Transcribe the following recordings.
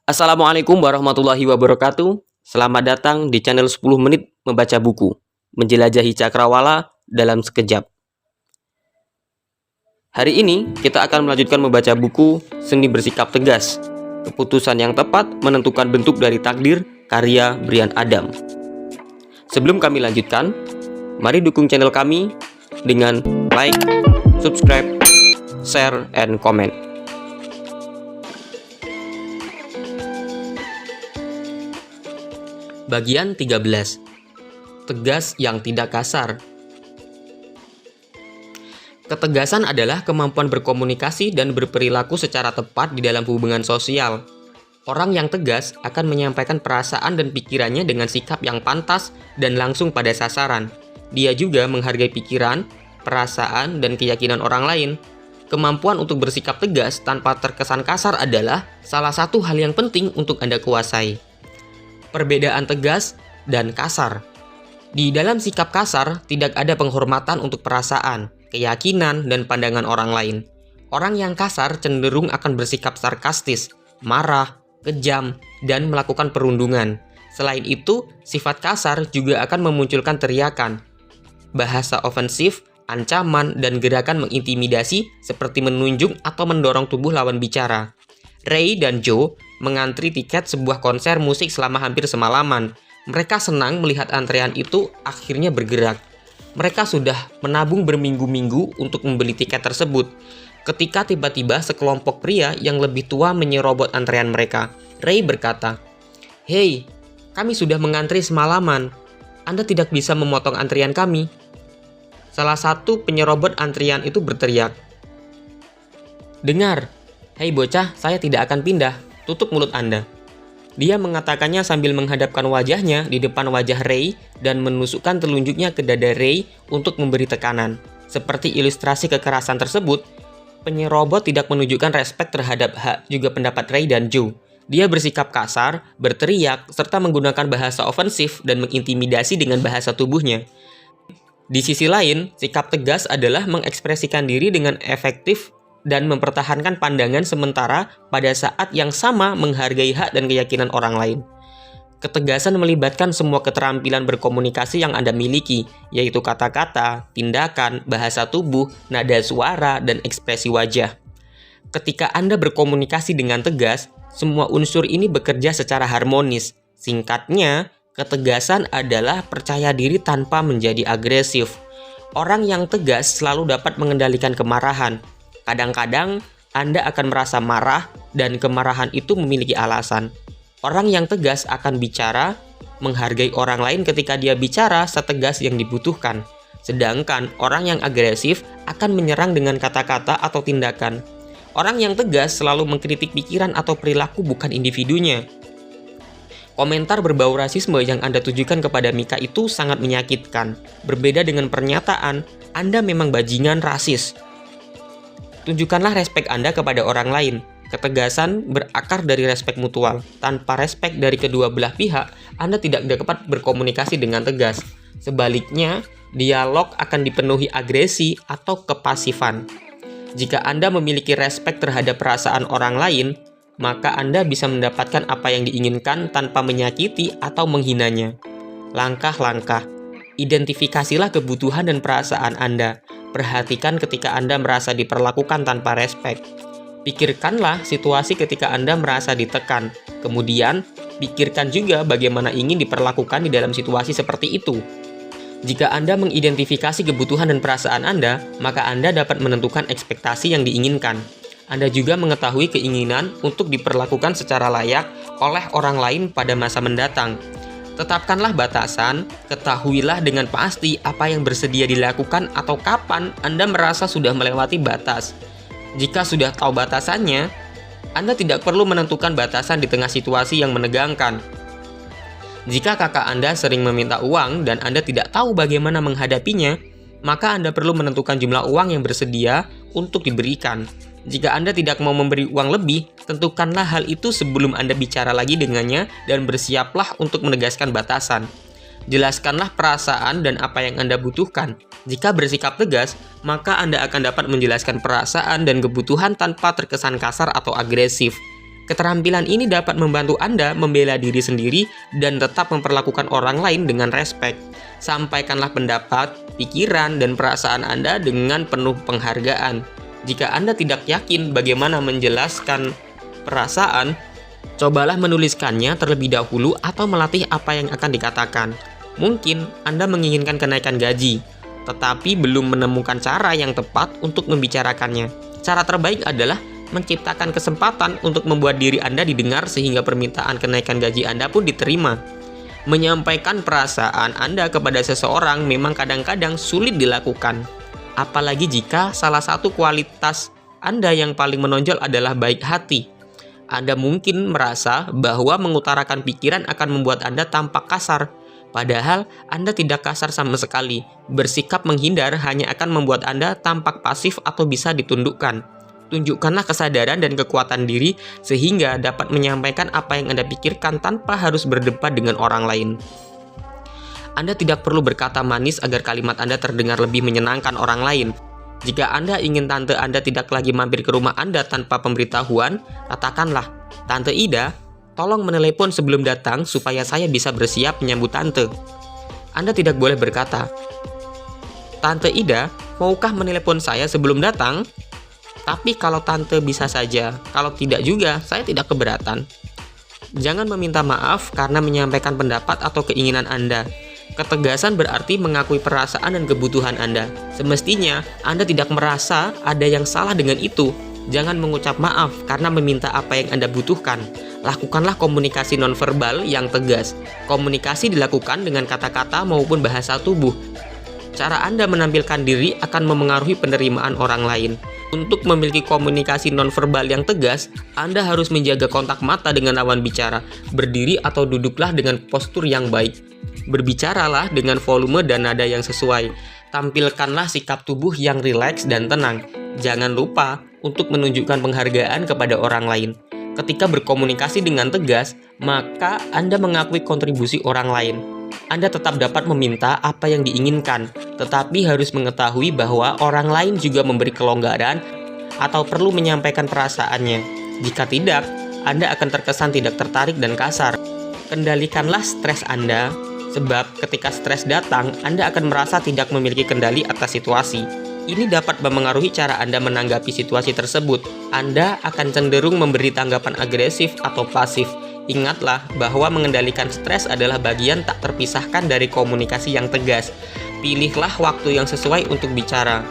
Assalamualaikum warahmatullahi wabarakatuh. Selamat datang di channel 10 menit membaca buku. Menjelajahi cakrawala dalam sekejap. Hari ini kita akan melanjutkan membaca buku Seni Bersikap Tegas. Keputusan yang tepat menentukan bentuk dari takdir, karya Bryan Adam. Sebelum kami lanjutkan, mari dukung channel kami dengan like, subscribe, share, and comment. Bagian 13. Tegas yang tidak kasar. Ketegasan adalah kemampuan berkomunikasi dan berperilaku secara tepat di dalam hubungan sosial. Orang yang tegas akan menyampaikan perasaan dan pikirannya dengan sikap yang pantas dan langsung pada sasaran. Dia juga menghargai pikiran, perasaan, dan keyakinan orang lain. Kemampuan untuk bersikap tegas tanpa terkesan kasar adalah salah satu hal yang penting untuk Anda kuasai. Perbedaan tegas dan kasar. Di dalam sikap kasar, tidak ada penghormatan untuk perasaan, keyakinan, dan pandangan orang lain. Orang yang kasar cenderung akan bersikap sarkastis, marah, kejam, dan melakukan perundungan. Selain itu, sifat kasar juga akan memunculkan teriakan, bahasa ofensif, ancaman, dan gerakan mengintimidasi seperti menunjuk atau mendorong tubuh lawan bicara. Ray dan Joe mengantri tiket sebuah konser musik selama hampir semalaman. Mereka senang melihat antrean itu akhirnya bergerak. Mereka sudah menabung berminggu-minggu untuk membeli tiket tersebut. Ketika tiba-tiba sekelompok pria yang lebih tua menyerobot antrean mereka. Ray berkata, "Hei, kami sudah mengantri semalaman. Anda tidak bisa memotong antrian kami." Salah satu penyerobot antrian itu berteriak, "Dengar, hei bocah, saya tidak akan pindah. Tutup mulut Anda." Dia mengatakannya sambil menghadapkan wajahnya di depan wajah Ray dan menusukkan telunjuknya ke dada Ray untuk memberi tekanan. Seperti ilustrasi kekerasan tersebut, penyerobot tidak menunjukkan respek terhadap hak juga pendapat Ray dan Joe. Dia bersikap kasar, berteriak, serta menggunakan bahasa ofensif dan mengintimidasi dengan bahasa tubuhnya. Di sisi lain, sikap tegas adalah mengekspresikan diri dengan efektif dan mempertahankan pandangan sementara pada saat yang sama menghargai hak dan keyakinan orang lain. Ketegasan melibatkan semua keterampilan berkomunikasi yang Anda miliki, yaitu kata-kata, tindakan, bahasa tubuh, nada suara, dan ekspresi wajah. Ketika Anda berkomunikasi dengan tegas, semua unsur ini bekerja secara harmonis. Singkatnya, ketegasan adalah percaya diri tanpa menjadi agresif. Orang yang tegas selalu dapat mengendalikan kemarahan. Kadang-kadang Anda akan merasa marah dan kemarahan itu memiliki alasan. Orang yang tegas akan bicara, menghargai orang lain ketika dia bicara setegas yang dibutuhkan. Sedangkan orang yang agresif akan menyerang dengan kata-kata atau tindakan. Orang yang tegas selalu mengkritik pikiran atau perilaku bukan individunya. Komentar berbau rasisme yang Anda tujukan kepada Mika itu sangat menyakitkan. Berbeda dengan pernyataan, Anda memang bajingan rasis. Tunjukkanlah respek Anda kepada orang lain. Ketegasan berakar dari respek mutual. Tanpa respek dari kedua belah pihak, Anda tidak dapat berkomunikasi dengan tegas. Sebaliknya, dialog akan dipenuhi agresi atau kepasifan. Jika Anda memiliki respek terhadap perasaan orang lain, maka Anda bisa mendapatkan apa yang diinginkan tanpa menyakiti atau menghinanya. Langkah-langkah. Identifikasilah kebutuhan dan perasaan Anda. Perhatikan ketika Anda merasa diperlakukan tanpa respek. Pikirkanlah situasi ketika Anda merasa ditekan. Kemudian, pikirkan juga bagaimana ingin diperlakukan di dalam situasi seperti itu. Jika Anda mengidentifikasi kebutuhan dan perasaan Anda, maka Anda dapat menentukan ekspektasi yang diinginkan. Anda juga mengetahui keinginan untuk diperlakukan secara layak oleh orang lain pada masa mendatang. Tetapkanlah batasan, ketahuilah dengan pasti apa yang bersedia dilakukan atau kapan Anda merasa sudah melewati batas. Jika sudah tahu batasannya, Anda tidak perlu menentukan batasan di tengah situasi yang menegangkan. Jika kakak Anda sering meminta uang dan Anda tidak tahu bagaimana menghadapinya, maka Anda perlu menentukan jumlah uang yang bersedia untuk diberikan. Jika Anda tidak mau memberi uang lebih, tentukanlah hal itu sebelum Anda bicara lagi dengannya dan bersiaplah untuk menegaskan batasan. Jelaskanlah perasaan dan apa yang Anda butuhkan. Jika bersikap tegas, maka Anda akan dapat menjelaskan perasaan dan kebutuhan tanpa terkesan kasar atau agresif. Keterampilan ini dapat membantu Anda membela diri sendiri dan tetap memperlakukan orang lain dengan respek. Sampaikanlah pendapat, pikiran, dan perasaan Anda dengan penuh penghargaan. Jika Anda tidak yakin bagaimana menjelaskan perasaan, cobalah menuliskannya terlebih dahulu atau melatih apa yang akan dikatakan. Mungkin Anda menginginkan kenaikan gaji, tetapi belum menemukan cara yang tepat untuk membicarakannya. Cara terbaik adalah menciptakan kesempatan untuk membuat diri Anda didengar sehingga permintaan kenaikan gaji Anda pun diterima. Menyampaikan perasaan Anda kepada seseorang memang kadang-kadang sulit dilakukan. Apalagi jika salah satu kualitas Anda yang paling menonjol adalah baik hati. Anda mungkin merasa bahwa mengutarakan pikiran akan membuat Anda tampak kasar. Padahal Anda tidak kasar sama sekali. Bersikap menghindar hanya akan membuat Anda tampak pasif atau bisa ditundukkan. Tunjukkanlah kesadaran dan kekuatan diri sehingga dapat menyampaikan apa yang Anda pikirkan tanpa harus berdebat dengan orang lain. Anda tidak perlu berkata manis agar kalimat Anda terdengar lebih menyenangkan orang lain. Jika Anda ingin tante Anda tidak lagi mampir ke rumah Anda tanpa pemberitahuan, katakanlah, "Tante Ida, tolong menelepon sebelum datang supaya saya bisa bersiap menyambut tante." Anda tidak boleh berkata, "Tante Ida, maukah menelepon saya sebelum datang? Tapi kalau tante bisa saja, kalau tidak juga, saya tidak keberatan." Jangan meminta maaf karena menyampaikan pendapat atau keinginan Anda. Ketegasan berarti mengakui perasaan dan kebutuhan Anda. Semestinya, Anda tidak merasa ada yang salah dengan itu. Jangan mengucap maaf karena meminta apa yang Anda butuhkan. Lakukanlah komunikasi nonverbal yang tegas. Komunikasi dilakukan dengan kata-kata maupun bahasa tubuh. Cara Anda menampilkan diri akan memengaruhi penerimaan orang lain. Untuk memiliki komunikasi nonverbal yang tegas, Anda harus menjaga kontak mata dengan lawan bicara. Berdiri atau duduklah dengan postur yang baik. Berbicaralah dengan volume dan nada yang sesuai. Tampilkanlah sikap tubuh yang rileks dan tenang. Jangan lupa untuk menunjukkan penghargaan kepada orang lain. Ketika berkomunikasi dengan tegas, maka Anda mengakui kontribusi orang lain. Anda tetap dapat meminta apa yang diinginkan, tetapi harus mengetahui bahwa orang lain juga memberi kelonggaran atau perlu menyampaikan perasaannya. Jika tidak, Anda akan terkesan tidak tertarik dan kasar. Kendalikanlah stres Anda, sebab ketika stres datang, Anda akan merasa tidak memiliki kendali atas situasi. Ini dapat memengaruhi cara Anda menanggapi situasi tersebut. Anda akan cenderung memberi tanggapan agresif atau pasif. Ingatlah bahwa mengendalikan stres adalah bagian tak terpisahkan dari komunikasi yang tegas. Pilihlah waktu yang sesuai untuk bicara.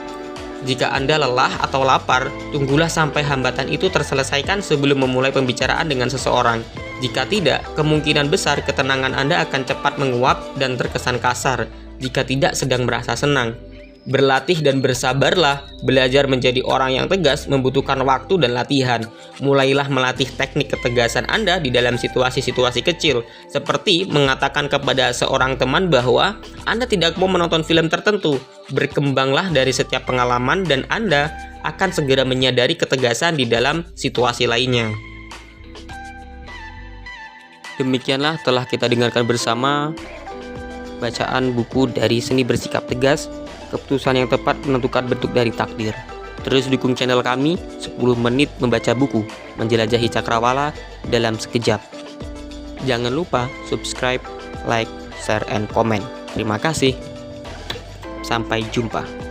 Jika Anda lelah atau lapar, tunggulah sampai hambatan itu terselesaikan sebelum memulai pembicaraan dengan seseorang. Jika tidak, kemungkinan besar ketenangan Anda akan cepat menguap dan terkesan kasar jika tidak sedang merasa senang. Berlatih dan bersabarlah. Belajar menjadi orang yang tegas membutuhkan waktu dan latihan. Mulailah melatih teknik ketegasan Anda di dalam situasi-situasi kecil, seperti mengatakan kepada seorang teman bahwa Anda tidak mau menonton film tertentu. Berkembanglah dari setiap pengalaman dan Anda akan segera menyadari ketegasan di dalam situasi lainnya. Demikianlah telah kita dengarkan bersama bacaan buku dari Seni Bersikap Tegas. Keputusan yang tepat menentukan bentuk dari takdir. Terus dukung channel kami 10 menit membaca buku, menjelajahi cakrawala dalam sekejap. Jangan lupa subscribe, like, share, and comment. Terima kasih. Sampai jumpa.